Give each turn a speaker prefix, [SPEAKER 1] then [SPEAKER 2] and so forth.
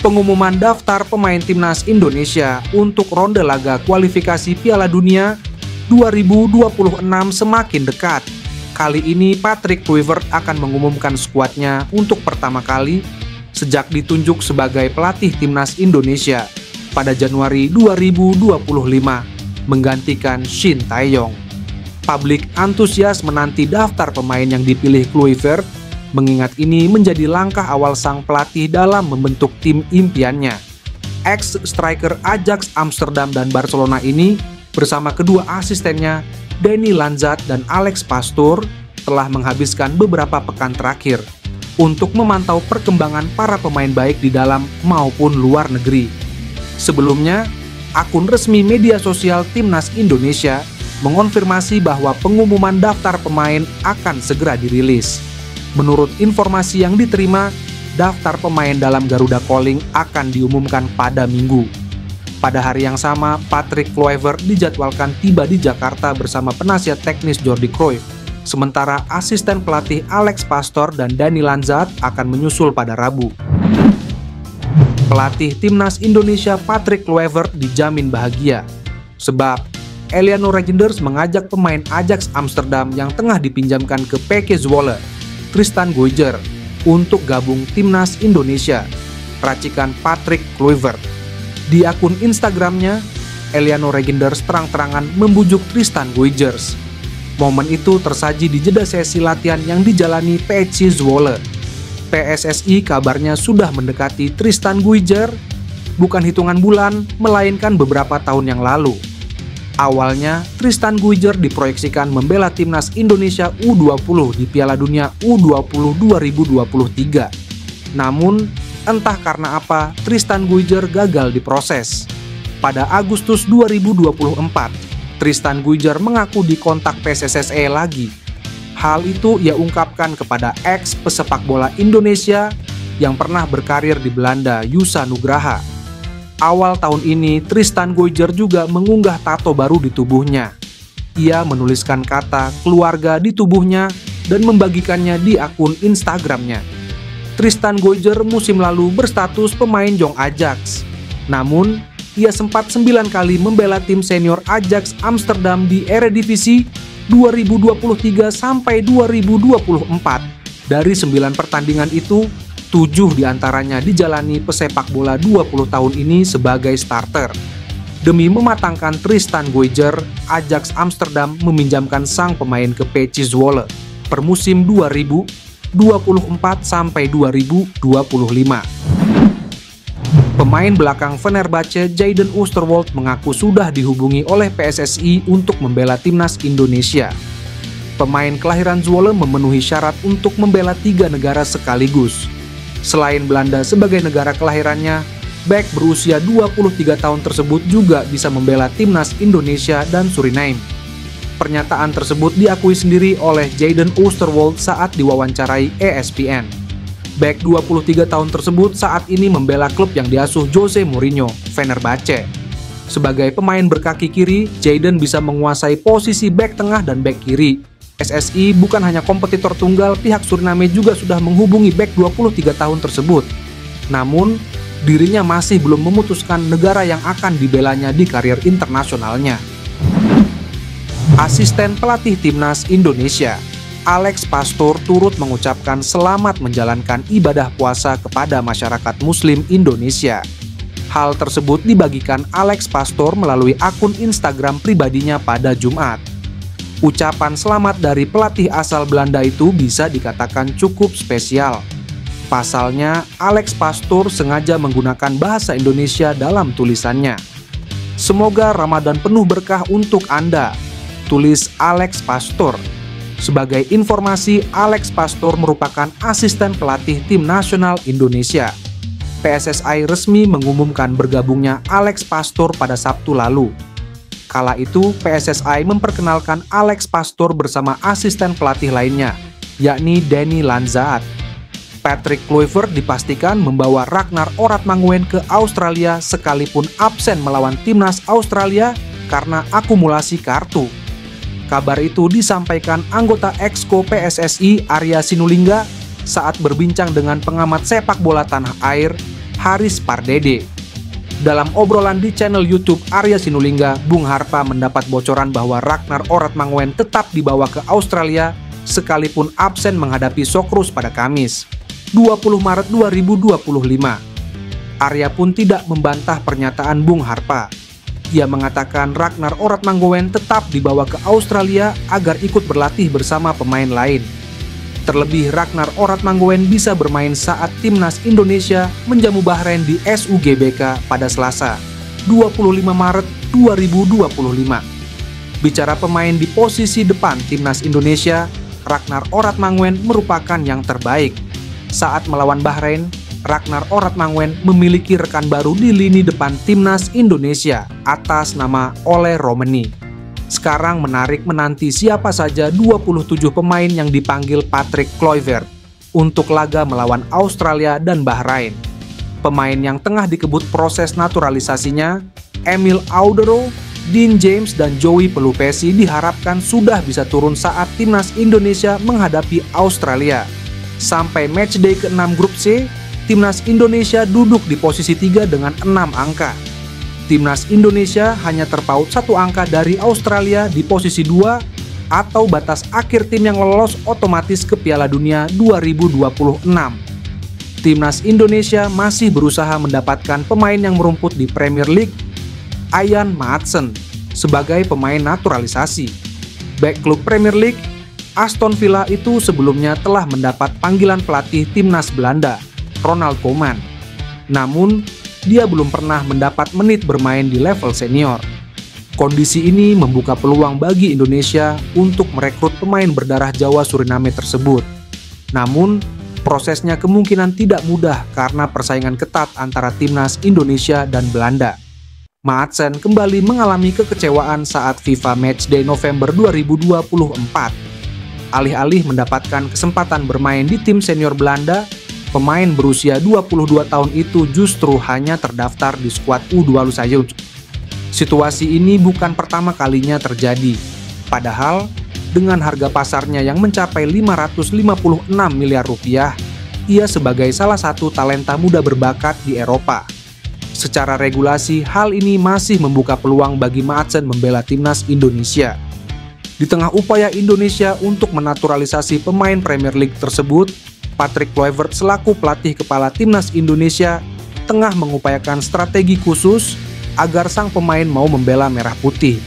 [SPEAKER 1] Pengumuman daftar pemain timnas Indonesia untuk ronde laga kualifikasi Piala Dunia 2026 semakin dekat. Kali ini Patrick Kluivert akan mengumumkan skuadnya untuk pertama kali sejak ditunjuk sebagai pelatih timnas Indonesia pada Januari 2025, menggantikan Shin Tae-yong. Publik antusias menanti daftar pemain yang dipilih Kluivert, mengingat ini menjadi langkah awal sang pelatih dalam membentuk tim impiannya. Ex-striker Ajax Amsterdam dan Barcelona ini bersama kedua asistennya Danny Lanzat dan Alex Pastoor telah menghabiskan beberapa pekan terakhir untuk memantau perkembangan para pemain baik di dalam maupun luar negeri. Sebelumnya, akun resmi media sosial Timnas Indonesia mengonfirmasi bahwa pengumuman daftar pemain akan segera dirilis. Menurut informasi yang diterima, daftar pemain dalam Garuda Calling akan diumumkan pada Minggu. Pada hari yang sama, Patrick Kluivert dijadwalkan tiba di Jakarta bersama penasihat teknis Jordi Cruyff, sementara asisten pelatih Alex Pastoor dan Danny Lanzat akan menyusul pada Rabu. Pelatih timnas Indonesia Patrick Kluivert dijamin bahagia, sebab Eleanor Regenders mengajak pemain Ajax Amsterdam yang tengah dipinjamkan ke PK Zwolle, Tristan Guyger, untuk gabung timnas Indonesia, racikan Patrick Kluivert. Di akun Instagramnya, Eleanor Regenders terang-terangan membujuk Tristan Guyger. Momen itu tersaji di jeda sesi latihan yang dijalani PSC Zwolle. PSSI kabarnya sudah mendekati Tristan Guyger, bukan hitungan bulan, melainkan beberapa tahun yang lalu. Awalnya, Tristan Guyger diproyeksikan membela timnas Indonesia U20 di Piala Dunia U20 2023. Namun, entah karena apa, Tristan Guyger gagal diproses. Pada Agustus 2024, Tristan Guyger mengaku dikontak PSSSI lagi. Hal itu ia ungkapkan kepada ex-pesepak bola Indonesia yang pernah berkarir di Belanda, Yusa Nugraha. Awal tahun ini, Tristan Guyger juga mengunggah tato baru di tubuhnya. Ia menuliskan kata keluarga di tubuhnya dan membagikannya di akun Instagramnya. Tristan Guyger musim lalu berstatus pemain Jong Ajax. Namun, ia sempat 9 kali membela tim senior Ajax Amsterdam di Eredivisie 2023 sampai 2024. Dari 9 pertandingan itu, 7 diantaranya dijalani pesepak bola 20 tahun ini sebagai starter. Demi mematangkan Tristan Guyger, Ajax Amsterdam meminjamkan sang pemain ke PSC Zwolle per musim 2024 sampai 2025. Pemain belakang Fenerbahce Jayden Oosterwolde mengaku sudah dihubungi oleh PSSI untuk membela timnas Indonesia. Pemain kelahiran Zwolle memenuhi syarat untuk membela 3 negara sekaligus. Selain Belanda sebagai negara kelahirannya, bek berusia 23 tahun tersebut juga bisa membela timnas Indonesia dan Suriname. Pernyataan tersebut diakui sendiri oleh Jayden Oosterwolde saat diwawancarai ESPN. Bek 23 tahun tersebut saat ini membela klub yang diasuh Jose Mourinho, Fenerbahce. Sebagai pemain berkaki kiri, Jayden bisa menguasai posisi bek tengah dan bek kiri. SSI bukan hanya kompetitor tunggal, pihak Suriname juga sudah menghubungi bek 23 tahun tersebut. Namun, dirinya masih belum memutuskan negara yang akan dibelanya di karir internasionalnya. Asisten pelatih timnas Indonesia, Alex Pastoor turut mengucapkan selamat menjalankan ibadah puasa kepada masyarakat Muslim Indonesia. Hal tersebut dibagikan Alex Pastoor melalui akun Instagram pribadinya pada Jumat. Ucapan selamat dari pelatih asal Belanda itu bisa dikatakan cukup spesial. Pasalnya, Alex Pastoor sengaja menggunakan bahasa Indonesia dalam tulisannya. Semoga Ramadan penuh berkah untuk Anda, tulis Alex Pastoor. Sebagai informasi, Alex Pastoor merupakan asisten pelatih tim nasional Indonesia. PSSI resmi mengumumkan bergabungnya Alex Pastoor pada Sabtu lalu. Kala itu, PSSI memperkenalkan Alex Pastoor bersama asisten pelatih lainnya, yakni Danny Lanzat. Patrick Kluivert dipastikan membawa Ragnar Oratmanguwen ke Australia sekalipun absen melawan timnas Australia karena akumulasi kartu. Kabar itu disampaikan anggota Exco PSSI Arya Sinulinga saat berbincang dengan pengamat sepak bola tanah air Haris Pardede. Dalam obrolan di channel YouTube Arya Sinulinga, Bung Harpa mendapat bocoran bahwa Ragnar Oratmangoen tetap dibawa ke Australia sekalipun absen menghadapi Socceroos pada Kamis, 20 Maret 2025. Arya pun tidak membantah pernyataan Bung Harpa. Ia mengatakan Ragnar Oratmangoen tetap dibawa ke Australia agar ikut berlatih bersama pemain lain. Terlebih Ragnar Oratmangoen bisa bermain saat timnas Indonesia menjamu Bahrain di SUGBK pada Selasa, 25 Maret 2025. Bicara pemain di posisi depan timnas Indonesia, Ragnar Oratmangoen merupakan yang terbaik. Saat melawan Bahrain, Ragnar Oratmangoen memiliki rekan baru di lini depan timnas Indonesia atas nama Ole Romeni. Sekarang menarik menanti siapa saja 27 pemain yang dipanggil Patrick Kluivert untuk laga melawan Australia dan Bahrain. Pemain yang tengah dikebut proses naturalisasinya, Emil Audero, Dean James, dan Joey Pelupesi diharapkan sudah bisa turun saat timnas Indonesia menghadapi Australia. Sampai matchday ke-6 grup C, timnas Indonesia duduk di posisi 3 dengan 6 angka. Timnas Indonesia hanya terpaut 1 angka dari Australia di posisi 2 atau batas akhir tim yang lolos otomatis ke Piala Dunia 2026. Timnas Indonesia masih berusaha mendapatkan pemain yang merumput di Premier League, Ian Maatsen, sebagai pemain naturalisasi. Bek klub Premier League, Aston Villa itu sebelumnya telah mendapat panggilan pelatih timnas Belanda, Ronald Koeman. Namun, dia belum pernah mendapat menit bermain di level senior. Kondisi ini membuka peluang bagi Indonesia untuk merekrut pemain berdarah Jawa Suriname tersebut. Namun, prosesnya kemungkinan tidak mudah karena persaingan ketat antara timnas Indonesia dan Belanda. Maatsen kembali mengalami kekecewaan saat FIFA Matchday November 2024. Alih-alih mendapatkan kesempatan bermain di tim senior Belanda, pemain berusia 22 tahun itu justru hanya terdaftar di skuad U20 saja. Situasi ini bukan pertama kalinya terjadi. Padahal, dengan harga pasarnya yang mencapai 556 miliar rupiah, ia sebagai salah satu talenta muda berbakat di Eropa. Secara regulasi, hal ini masih membuka peluang bagi Maatsen membela timnas Indonesia. Di tengah upaya Indonesia untuk menaturalisasi pemain Premier League tersebut, Patrick Kluivert selaku pelatih kepala timnas Indonesia tengah mengupayakan strategi khusus agar sang pemain mau membela merah putih.